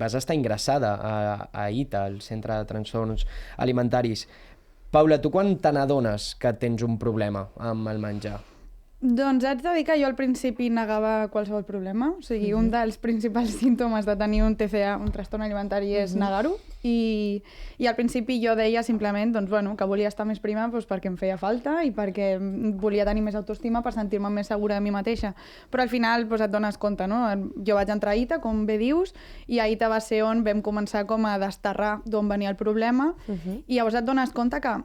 vas estar ingressada a ITA, al Centre de Trastorns Alimentaris. Paula, tu quan te n'adones que tens un problema amb el menjar? Doncs haig de dir que jo al principi negava qualsevol problema. O sigui, un dels principals símptomes de tenir un TCA, un trastorn alimentari, és negar-ho. I al principi jo deia simplement doncs, bueno, que volia estar més prima doncs, perquè em feia falta i perquè volia tenir més autoestima per sentir-me més segura de mi mateixa. Però al final doncs, et dones compte, no? Jo vaig entrar a ITA, com bé dius, i a ITA va ser on vam començar com a desterrar d'on venia el problema. I llavors et dones compte que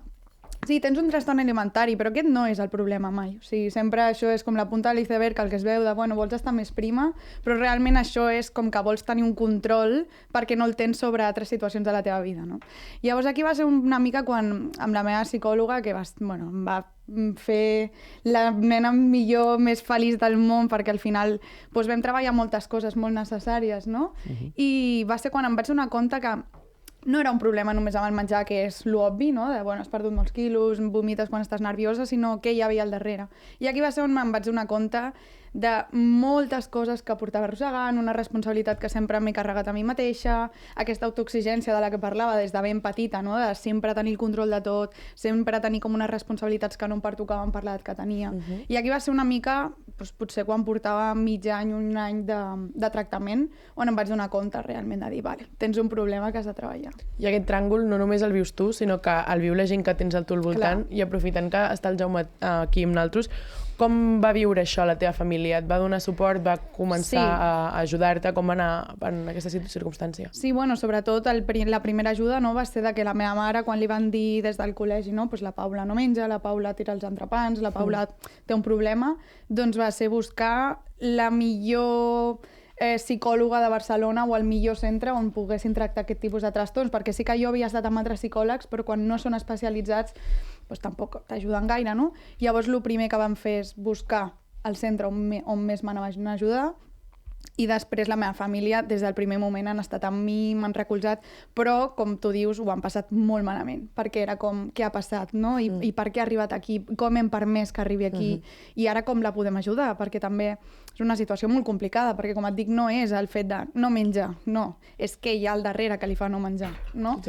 sí, tens un trastorn alimentari, però aquest no és el problema mai. O sigui, sempre això és com la punta de l'iceberg, el que es veu de, bueno, vols estar més prima, però realment això és com que vols tenir un control perquè no el tens sobre altres situacions de la teva vida, no? Llavors aquí va ser una mica quan, amb la meva psicòloga, que em va fer la nena millor, més feliç del món, perquè al final doncs, vam treballar moltes coses molt necessàries, no? I va ser quan em vaig donar compte que no era un problema només amb el menjar, que és l'obvi, no? De, bueno, has perdut molts quilos, vomites quan estàs nerviosa, sinó què hi havia al darrere. I aquí va ser on em vaig donar compte de moltes coses que portava arrossegant, una responsabilitat que sempre m'he carregat a mi mateixa, aquesta autoexigència de la que parlava des de ben petita, no? De sempre tenir el control de tot, sempre tenir com unes responsabilitats que no em pertocaven per l'edat que tenia. I aquí va ser una mica, doncs, potser quan portava mig any, un any de tractament, on em vaig donar compte realment de dir, vale, tens un problema que has de treballar. I aquest tràngol no només el vius tu, sinó que el viu la gent que tens al teu voltant. Clar. I aprofitant que està el Jaume aquí amb nosaltres, com va viure això la teva família? Et va donar suport? Va començar a ajudar-te? Com va anar en aquesta circumstància? Sí, bueno, sobretot la primera ajuda no, va ser de que la meva mare, quan li van dir des del col·legi, no, pues la Paula no menja, la Paula tira els entrepans, la Paula té un problema, doncs va ser buscar la millor psicòloga de Barcelona o el millor centre on poguessin tractar aquest tipus de trastorns, perquè sí que jo havia estat amb altres psicòlegs, però quan no són especialitzats doncs tampoc t'ajuden gaire, no? Llavors el primer que vam fer és buscar el centre on més m'anaven a ajudar, i després la meva família des del primer moment han estat amb mi, m'han recolzat, però com tu dius ho han passat molt malament, perquè era com què ha passat, no? I per què ha arribat aquí, com hem permès que arribi aquí, i ara com la podem ajudar, perquè també és una situació molt complicada, perquè com et dic no és el fet de no menjar, no, és què hi ha al darrere que li fa no menjar, no?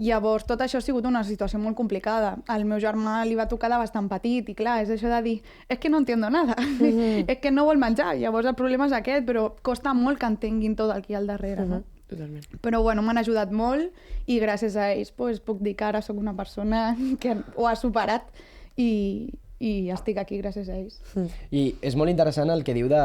Llavors, tot això ha sigut una situació molt complicada. Al meu germà li va tocar de bastant petit i clar, és això de dir, és que no entiendo nada, és que no vol menjar. Llavors el problema és aquest, però costa molt que entenguin tot el que hi ha al darrere. No? Totalment. Però bueno, m'han ajudat molt i gràcies a ells pues, puc dir que ara soc una persona que ho ha superat i estic aquí gràcies a ells. I és molt interessant el que diu de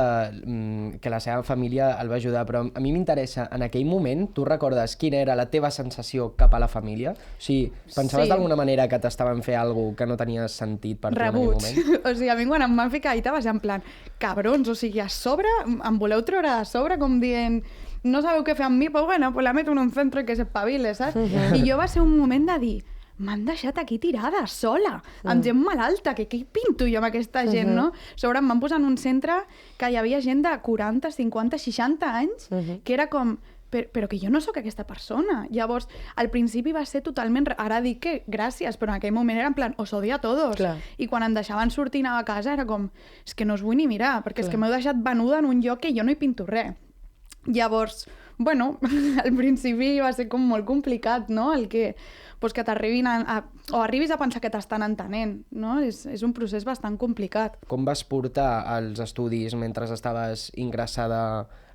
que la seva família el va ajudar, però a mi m'interessa, en aquell moment, tu recordes quina era la teva sensació cap a la família? O sigui, pensaves d'alguna manera que t'estaven fer alguna cosa que no tenia sentit per tu en aquell moment? O sigui, a mi quan em van ficar va ser en plan, cabrons, o sigui, a sobre, em voleu treure de sobre, com dient, no sabeu què fer amb mi, pues bueno, pues la meto en un centre que s'espavile, saps? I jo va ser un moment de dir, m'han deixat aquí tirada, sola, amb gent malalta, que què hi pinto jo amb aquesta gent, no? Sobre em van posar en un centre que hi havia gent de 40, 50, 60 anys, que era com, però que jo no sóc aquesta persona. Llavors, al principi va ser totalment... Ara dic que gràcies, però en aquell moment era en plan, os odio a todos. Clar. I quan em deixaven sortir i anar a casa era com, és que no us vull ni mirar, perquè és que m'heu deixat venuda en un lloc que jo no hi pinto res. Llavors, bueno, al principi va ser com molt complicat, no? El que t'arribin o arribis a pensar que t'estan entenent, no? És un procés bastant complicat. Com vas portar els estudis mentre estaves ingressada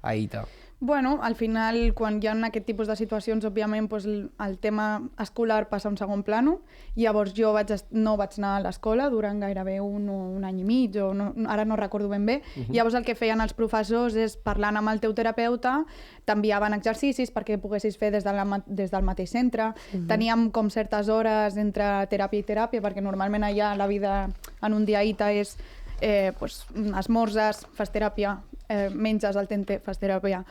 a ITA? Bueno, al final, quan hi ha aquest tipus de situacions, òbviament, doncs, el tema escolar passa a un segon plano. Llavors jo no vaig anar a l'escola durant gairebé un any i mig, o no, ara no recordo ben bé. Llavors el que feien els professors és, parlant amb el teu terapeuta, t'enviaven exercicis perquè poguessis fer des del mateix centre. Teníem com certes hores entre teràpia i teràpia, perquè normalment allà la vida en un dia a ITA és esmorzes, fas teràpia, menges el tente, fas teràpia,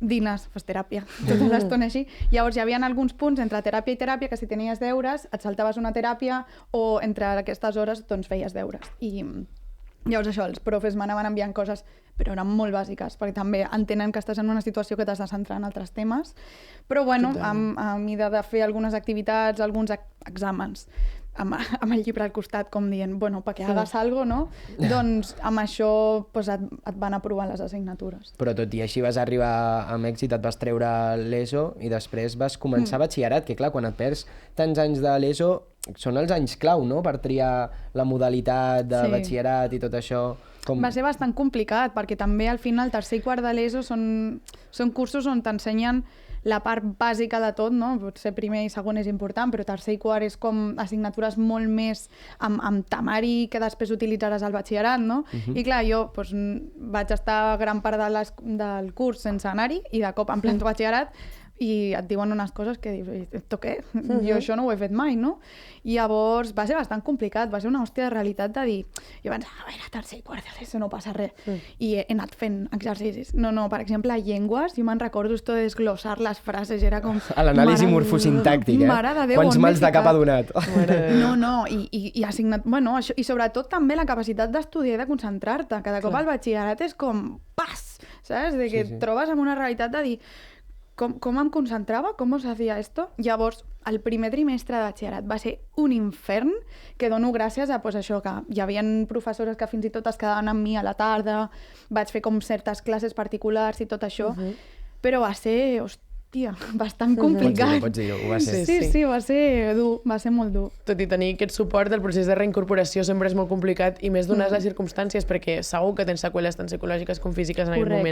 dines, fas teràpia, tota l'estona així. Llavors hi havia alguns punts entre teràpia i teràpia que si tenies deures et saltaves una teràpia o entre aquestes hores doncs feies deures. I llavors això, els profes m'anaven enviant coses, però eren molt bàsiques, perquè també entenen que estàs en una situació que t'has de centrar en altres temes. Però bueno, a mida de fer algunes activitats, alguns exàmens. amb el llibre al costat, com dient, bueno, perquè hagas algo, no? Doncs amb això pues, et van aprovant les assignatures. Però tot i així vas arribar amb èxit, et vas treure l'ESO i després vas començar batxillerat, que clar, quan et perds tants anys de l'ESO són els anys clau, no?, per triar la modalitat de batxillerat i tot això. Va ser bastant complicat, perquè també al final tercer i quart de l'ESO són cursos on t'ensenyen la part bàsica de tot, no? Potser primer i segon és important, però tercer i quart és com assignatures molt més amb temari que després utilitzaràs al batxillerat, no? I clar, jo vaig estar gran part del curs sense anar-hi i de cop em planto batxillerat i et diuen unes coses que dius, esto què? Jo això no ho he fet mai, no? I llavors va ser bastant complicat, va ser una hòstia de realitat de dir, jo vaig a veure, tercer i quart d'ESO no passa res, i he anat fent exercicis. No, per exemple, llengües, jo me'n recordo esto de desglossar les frases, era com... A l'anàlisi morfosintàctic, Mare de Déu, quants mals de cap ha donat. No, i assignat... Bueno, això, i sobretot també la capacitat d'estudiar i de concentrar-te. Cada cop al batxillerat és com... Pas! Saps? De que et trobes amb una realitat de dir com em concentrava, com us hacía esto. Llavors, el primer trimestre de batxillerat va ser un infern, que dono gràcies a això, que hi havia professores que fins i tot es quedaven amb mi a la tarda, vaig fer com certes classes particulars i tot això, però va ser, hòstia, bastant complicat. Pots dir-ho, ho va ser. Sí, va ser dur, va ser molt dur. Tot i tenir aquest suport, el procés de reincorporació sempre és molt complicat i més donades les circumstàncies, perquè segur que tens seqüeles tant psicològiques com físiques en aquest moment.